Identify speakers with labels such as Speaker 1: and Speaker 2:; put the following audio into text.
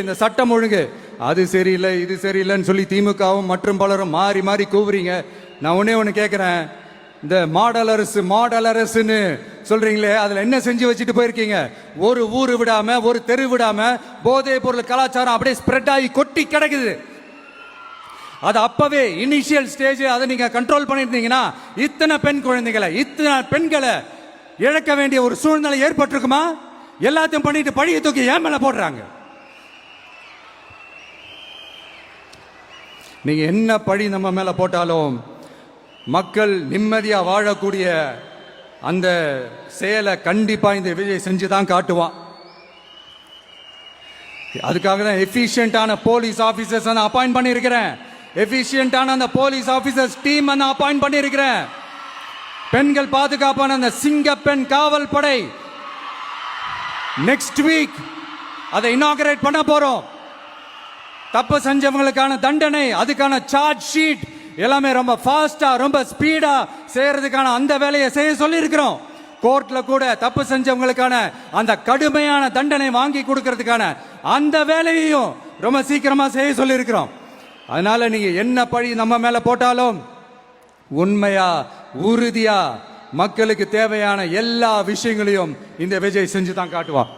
Speaker 1: இந்த சட்டம் ஒழுங்கு அது சரியில்லை இது சரியில்லைன்னு சொல்லி திமுகவும் மற்றும் பலரும் மாறி மாறி கூவுறீங்க. நான் ஒண்ணு கேட்கிறேன், இந்த மாடல் அரசுன்னு சொல்றீங்களே, அதுல என்ன செஞ்சு வச்சுட்டு போயிருக்கீங்க? ஒரு ஊரு விடாம ஒரு தெரு விடாம போதை பொருள் கலாச்சாரம் அப்படியே ஸ்ப்ரெட் ஆகி கொட்டி கிடக்குது. அது அப்பவே இனிஷியல் ஸ்டேஜ் அதை நீங்க கண்ட்ரோல் பண்ணிருந்தீங்கன்னா இத்தனை பெண் குழந்தைகளை இத்தனை பெண்களை இழக்க வேண்டிய ஒரு சூழ்நிலை ஏற்பட்டிருக்குமா? எல்லாத்தையும் பண்ணிட்டு பழிய தூக்கி ஏன் மேல போடுறாங்க. நீங்க என்ன பழி நம்ம மேல போட்டாலும் மக்கள் நிம்மதியா வாழக்கூடிய அந்த செயலை கண்டிப்பா இந்த விஜய் செஞ்சுதான் காட்டுவான். அதுக்காக தான் எஃபிஷியன்டான போலீஸ் ஆபீசர்ஸ் நான் அப்பாயிண்ட் பண்ணியிருக்கிறேன். எஃபிஷியன்டான அந்த போலீஸ் ஆபீசர்ஸ் டீம் நான் அப்பாயிண்ட் பண்ணியிருக்கிறேன். பெண்கள் பாதுகாப்பான அந்த சிங்க பெண் காவல் படை நெக்ஸ்ட் வீக் அதை இனாகரேட் பண்ண போறோம். தப்பு செஞ்சவங்களுக்கான தண்டனை, அதுக்கான சார்ஜ் ஷீட் எல்லாமே ரொம்ப ஃபாஸ்டா ரொம்ப ஸ்பீடா செய்யறதுக்கான அந்த வேலையை செய்ய சொல்லி இருக்கிறோம். கோர்ட்ல கூட தப்பு செஞ்சவங்களுக்கான அந்த கடுமையான தண்டனை வாங்கி கொடுக்கறதுக்கான அந்த வேலையையும் ரொம்ப சீக்கிரமா செய்ய சொல்லி இருக்கிறோம். அதனால நீங்க என்ன பழி நம்ம மேல போட்டாலும் உண்மையா உறுதியா மக்களுக்கு தேவையான எல்லா விஷயங்களையும் இந்த விஜய் செஞ்சு தான் காட்டுவான்.